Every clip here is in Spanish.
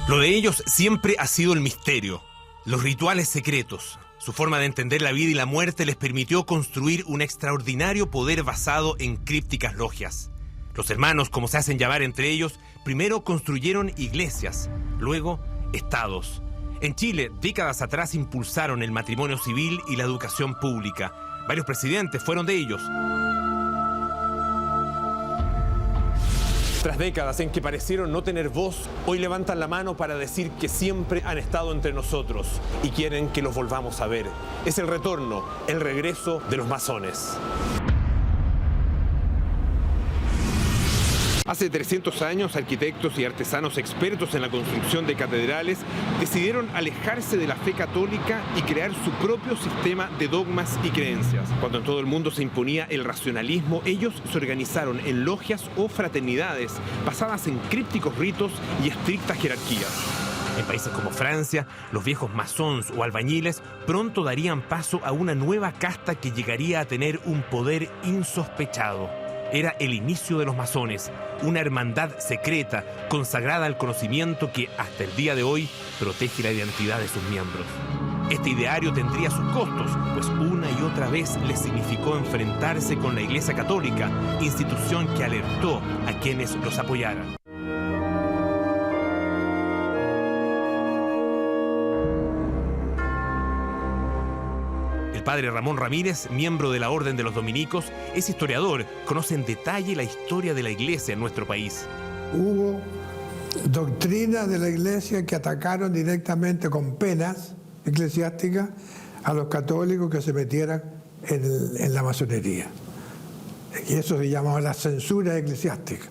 Lo de ellos siempre ha sido el misterio, los rituales secretos. Su forma de entender la vida y la muerte les permitió construir un extraordinario poder basado en crípticas logias. Los hermanos, como se hacen llamar entre ellos, primero construyeron iglesias, luego estados. En Chile, décadas atrás impulsaron el matrimonio civil y la educación pública. Varios presidentes fueron de ellos. Tras décadas en que parecieron no tener voz, hoy levantan la mano para decir que siempre han estado entre nosotros y quieren que los volvamos a ver. Es el retorno, el regreso de los masones. Hace 300 años, arquitectos y artesanos expertos en la construcción de catedrales decidieron alejarse de la fe católica y crear su propio sistema de dogmas y creencias. Cuando en todo el mundo se imponía el racionalismo, ellos se organizaron en logias o fraternidades basadas en crípticos ritos y estrictas jerarquías. En países como Francia, los viejos masons o albañiles pronto darían paso a una nueva casta que llegaría a tener un poder insospechado. Era el inicio de los masones, una hermandad secreta consagrada al conocimiento que hasta el día de hoy protege la identidad de sus miembros. Este ideario tendría sus costos, pues una y otra vez les significó enfrentarse con la Iglesia Católica, institución que alertó a quienes los apoyaran. El padre Ramón Ramírez, miembro de la Orden de los Dominicos, es historiador, conoce en detalle la historia de la Iglesia en nuestro país. Hubo doctrinas de la Iglesia que atacaron directamente con penas eclesiásticas a los católicos que se metieran en la masonería. Y eso se llamaba la censura eclesiástica.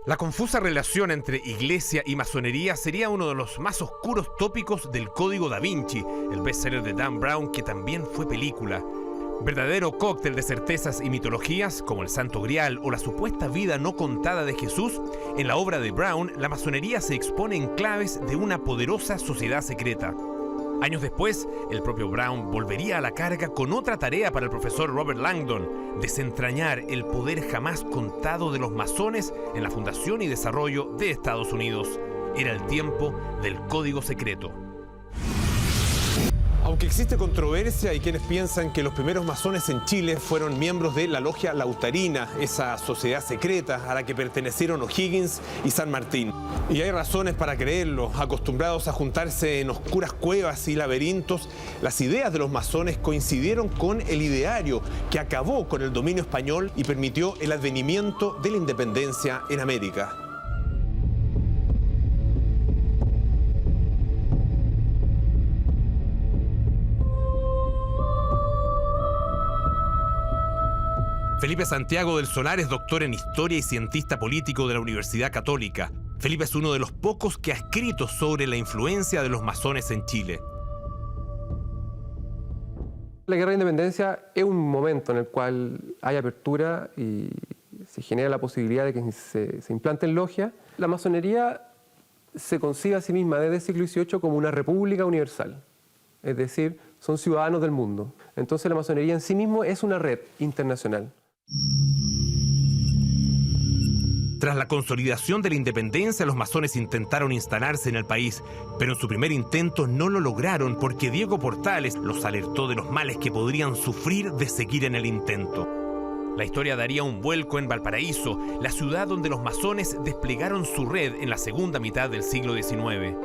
La confusa relación entre iglesia y masonería sería uno de los más oscuros tópicos del Código Da Vinci, el bestseller de Dan Brown, que también fue película. Verdadero cóctel de certezas y mitologías, como el Santo Grial o la supuesta vida no contada de Jesús, en la obra de Brown, la masonería se expone en claves de una poderosa sociedad secreta. Años después, el propio Brown volvería a la carga con otra tarea para el profesor Robert Langdon: desentrañar el poder jamás contado de los masones en la fundación y desarrollo de Estados Unidos. Era el tiempo del Código Secreto. Aunque existe controversia, hay quienes piensan que los primeros masones en Chile fueron miembros de la Logia Lautarina, esa sociedad secreta a la que pertenecieron O'Higgins y San Martín. Y hay razones para creerlo. Acostumbrados a juntarse en oscuras cuevas y laberintos, las ideas de los masones coincidieron con el ideario que acabó con el dominio español y permitió el advenimiento de la independencia en América. Felipe Santiago del Solar es doctor en Historia y cientista político de la Universidad Católica. Felipe es uno de los pocos que ha escrito sobre la influencia de los masones en Chile. La Guerra de Independencia es un momento en el cual hay apertura y se genera la posibilidad de que se implanten logias. La masonería se concibe a sí misma desde el siglo XVIII como una república universal, es decir, son ciudadanos del mundo. Entonces la masonería en sí mismo es una red internacional. Tras la consolidación de la independencia, los masones intentaron instalarse en el país, pero en su primer intento no lo lograron porque Diego Portales los alertó de los males que podrían sufrir de seguir en el intento. La historia daría un vuelco en Valparaíso, la ciudad donde los masones desplegaron su red en la segunda mitad del siglo XIX.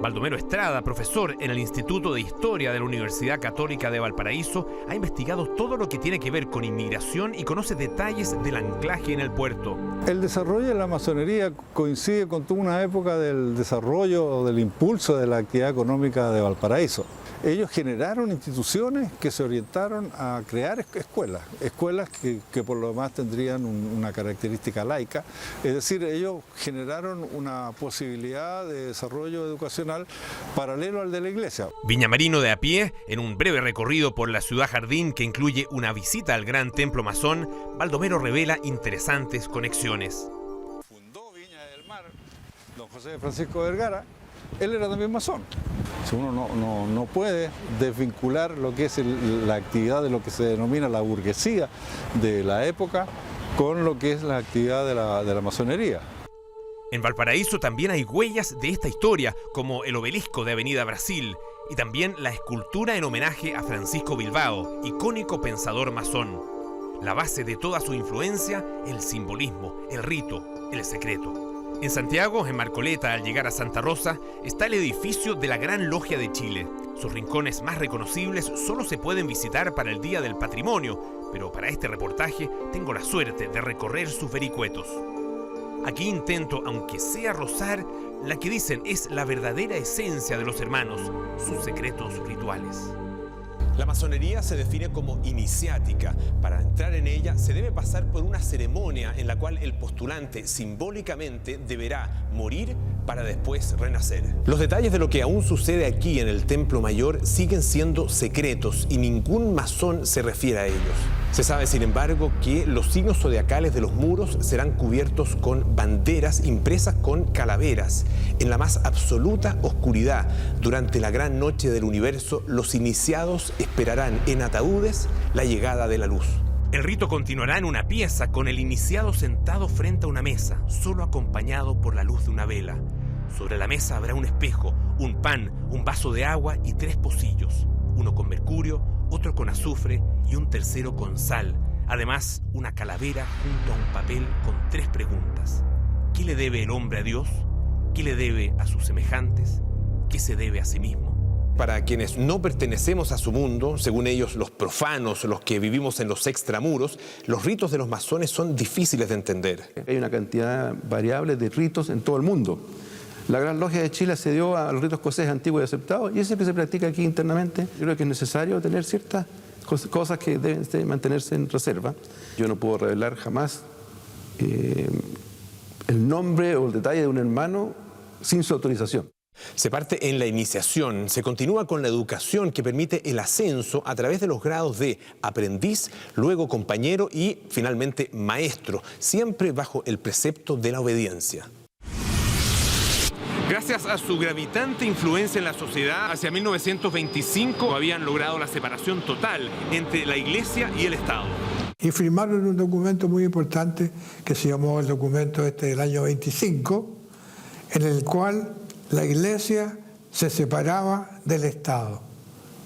Baldomero Estrada, profesor en el Instituto de Historia de la Universidad Católica de Valparaíso, ha investigado todo lo que tiene que ver con inmigración y conoce detalles del anclaje en el puerto. El desarrollo de la masonería coincide con toda una época del desarrollo o del impulso de la actividad económica de Valparaíso. Ellos generaron instituciones que se orientaron a crear escuelas que por lo demás tendrían una característica laica. Es decir, ellos generaron una posibilidad de desarrollo educacional paralelo al de la iglesia. Viñamarino de a pie, en un breve recorrido por la ciudad jardín que incluye una visita al gran templo masón, Baldomero revela interesantes conexiones. Fundó Viña del Mar don José Francisco Vergara. Él era también masón. Uno no puede desvincular lo que es la actividad de lo que se denomina la burguesía de la época con lo que es la actividad de la masonería. En Valparaíso también hay huellas de esta historia, como el obelisco de Avenida Brasil y también la escultura en homenaje a Francisco Bilbao, icónico pensador masón. La base de toda su influencia, el simbolismo, el rito, el secreto. En Santiago, en Marcoleta, al llegar a Santa Rosa, está el edificio de la Gran Logia de Chile. Sus rincones más reconocibles solo se pueden visitar para el Día del Patrimonio, pero para este reportaje tengo la suerte de recorrer sus vericuetos. Aquí intento, aunque sea rozar, la que dicen es la verdadera esencia de los hermanos, sus secretos rituales. La masonería se define como iniciática. Para entrar en ella se debe pasar por una ceremonia en la cual el postulante simbólicamente deberá morir para después renacer. Los detalles de lo que aún sucede aquí en el Templo Mayor siguen siendo secretos y ningún masón se refiere a ellos. Se sabe, sin embargo, que los signos zodiacales de los muros serán cubiertos con banderas impresas con calaveras. En la más absoluta oscuridad, durante la gran noche del universo, los iniciados esperarán en ataúdes la llegada de la luz. El rito continuará en una pieza con el iniciado sentado frente a una mesa, solo acompañado por la luz de una vela. Sobre la mesa habrá un espejo, un pan, un vaso de agua y 3 pocillos, uno con mercurio, otro con azufre y un tercero con sal. Además, una calavera junto a un papel con 3 preguntas. ¿Qué le debe el hombre a Dios? ¿Qué le debe a sus semejantes? ¿Qué se debe a sí mismo? Para quienes no pertenecemos a su mundo, según ellos los profanos, los que vivimos en los extramuros, los ritos de los masones son difíciles de entender. Hay una cantidad variable de ritos en todo el mundo. La Gran Logia de Chile accedió a los ritos escoceses antiguos y aceptados, y eso es lo que se practica aquí internamente. Yo creo que es necesario tener ciertas cosas que deben mantenerse en reserva. Yo no puedo revelar jamás el nombre o el detalle de un hermano sin su autorización. Se parte en la iniciación, se continúa con la educación que permite el ascenso a través de los grados de aprendiz, luego compañero y finalmente maestro, siempre bajo el precepto de la obediencia. Gracias a su gravitante influencia en la sociedad, hacia 1925 habían logrado la separación total entre la Iglesia y el Estado. Y firmaron un documento muy importante que se llamó el documento del año 25, en el cual la Iglesia se separaba del Estado,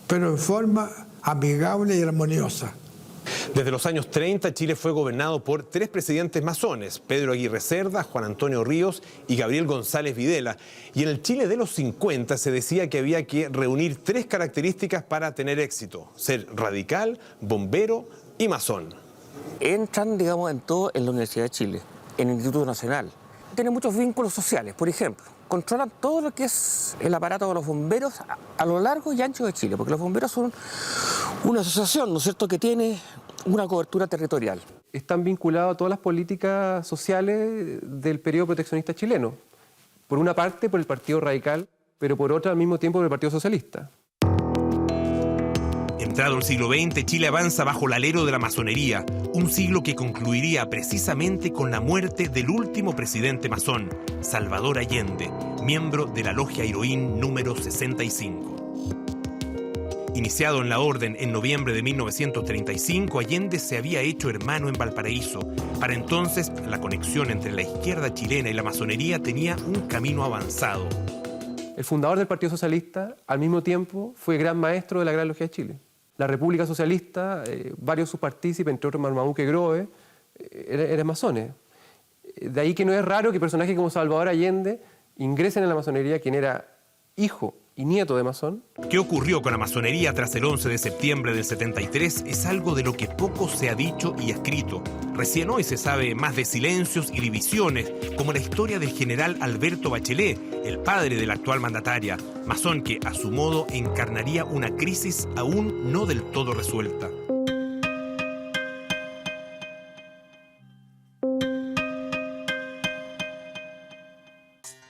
pero en forma amigable y armoniosa. Desde los años 30, Chile fue gobernado por 3 presidentes masones, Pedro Aguirre Cerda, Juan Antonio Ríos y Gabriel González Videla. Y en el Chile de los 50 se decía que había que reunir 3 características para tener éxito: ser radical, bombero y masón. Entran, digamos, en todo en la Universidad de Chile, en el Instituto Nacional. Tienen muchos vínculos sociales, por ejemplo. Controlan todo lo que es el aparato de los bomberos a lo largo y ancho de Chile, porque los bomberos son una asociación, ¿no es cierto?, que tiene una cobertura territorial. Están vinculados a todas las políticas sociales del periodo proteccionista chileno. Por una parte, por el Partido Radical, pero por otra, al mismo tiempo, por el Partido Socialista. Entrado el siglo XX, Chile avanza bajo el alero de la masonería, un siglo que concluiría precisamente con la muerte del último presidente masón, Salvador Allende, miembro de la Logia Heroín número 65. Iniciado en la orden en noviembre de 1935, Allende se había hecho hermano en Valparaíso. Para entonces, la conexión entre la izquierda chilena y la masonería tenía un camino avanzado. El fundador del Partido Socialista, al mismo tiempo, fue gran maestro de la Gran Logia de Chile. La República Socialista, varios de sus partícipes, entre otros Marmaduke Grohe, eran masones. De ahí que no es raro que personajes como Salvador Allende ingresen en la masonería, quien era hijo y nieto de masón. ¿Qué ocurrió con la masonería tras el 11 de septiembre del 73? Es algo de lo que poco se ha dicho y escrito. Recién hoy se sabe más de silencios y divisiones, como la historia del general Alberto Bachelet, el padre de la actual mandataria, masón que a su modo encarnaría una crisis aún no del todo resuelta.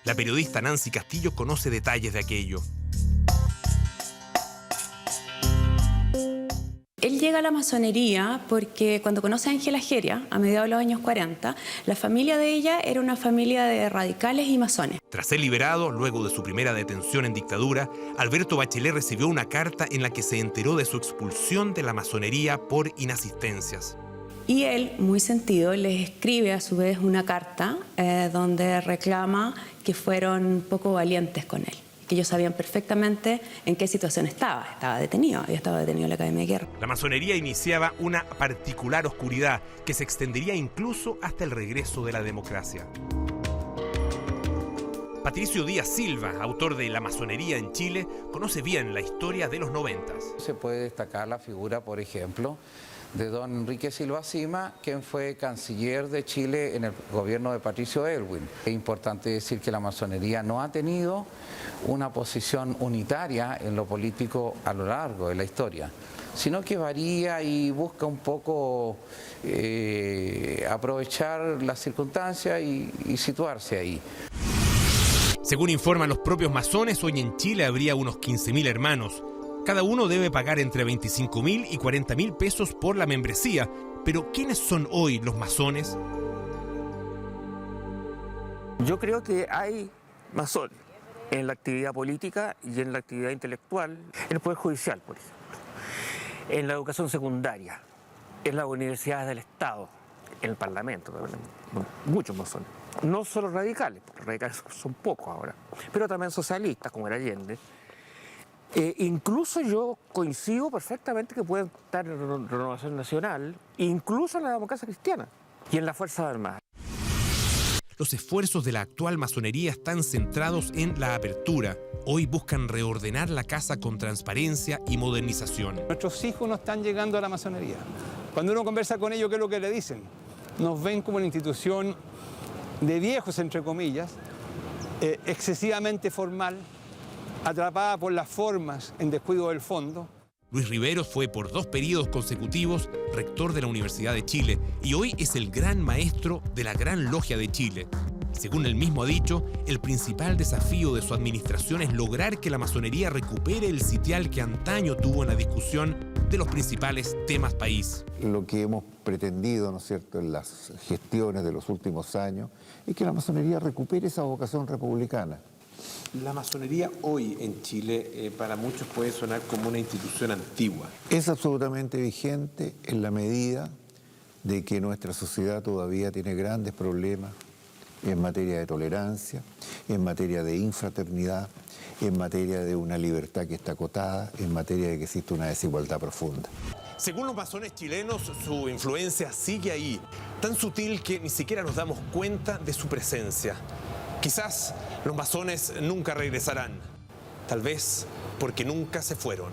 La periodista Nancy Castillo conoce detalles de aquello. Él llega a la masonería porque cuando conoce a Ángela Geria, a mediados de los años 40, la familia de ella era una familia de radicales y masones. Tras ser liberado, luego de su primera detención en dictadura, Alberto Bachelet recibió una carta en la que se enteró de su expulsión de la masonería por inasistencias. Y él, muy sentido, les escribe a su vez una carta donde reclama que fueron poco valientes con él, que ellos sabían perfectamente en qué situación estaba. Estaba detenido, había estado detenido en la Academia de Guerra. La masonería iniciaba una particular oscuridad que se extendería incluso hasta el regreso de la democracia. Patricio Díaz Silva, autor de La masonería en Chile, conoce bien la historia de los 90. Se puede destacar la figura, por ejemplo, de don Enrique Silva Sima, quien fue canciller de Chile en el gobierno de Patricio Aylwin. Es importante decir que la masonería no ha tenido una posición unitaria en lo político a lo largo de la historia, sino que varía y busca un poco aprovechar las circunstancias y situarse ahí. Según informan los propios masones, hoy en Chile habría unos 15.000 hermanos. Cada uno debe pagar entre 25.000 y 40.000 pesos por la membresía. Pero ¿quiénes son hoy los masones? Yo creo que hay masones en la actividad política y en la actividad intelectual, en el Poder Judicial, por ejemplo, en la educación secundaria, en las universidades del Estado, en el Parlamento, muchos masones. No solo radicales, porque radicales son pocos ahora, pero también socialistas, como era Allende. Incluso yo coincido perfectamente que pueden estar en Renovación Nacional, incluso en la democracia cristiana y en las Fuerzas Armadas. Los esfuerzos de la actual masonería están centrados en la apertura. Hoy buscan reordenar la casa con transparencia y modernización. Nuestros hijos no están llegando a la masonería. Cuando uno conversa con ellos, ¿qué es lo que le dicen? Nos ven como una institución de viejos, entre comillas, excesivamente formal, atrapada por las formas en descuido del fondo. Luis Riveros fue por 2 periodos consecutivos rector de la Universidad de Chile y hoy es el gran maestro de la Gran Logia de Chile. Según él mismo ha dicho, el principal desafío de su administración es lograr que la masonería recupere el sitial que antaño tuvo en la discusión de los principales temas país. Lo que hemos pretendido, ¿no es cierto?, en las gestiones de los últimos años es que la masonería recupere esa vocación republicana. La masonería hoy en Chile para muchos puede sonar como una institución antigua. Es absolutamente vigente en la medida de que nuestra sociedad todavía tiene grandes problemas en materia de tolerancia, en materia de infraternidad, en materia de una libertad que está acotada, en materia de que existe una desigualdad profunda. Según los masones chilenos, su influencia sigue ahí, tan sutil que ni siquiera nos damos cuenta de su presencia. Quizás los masones nunca regresarán, tal vez porque nunca se fueron.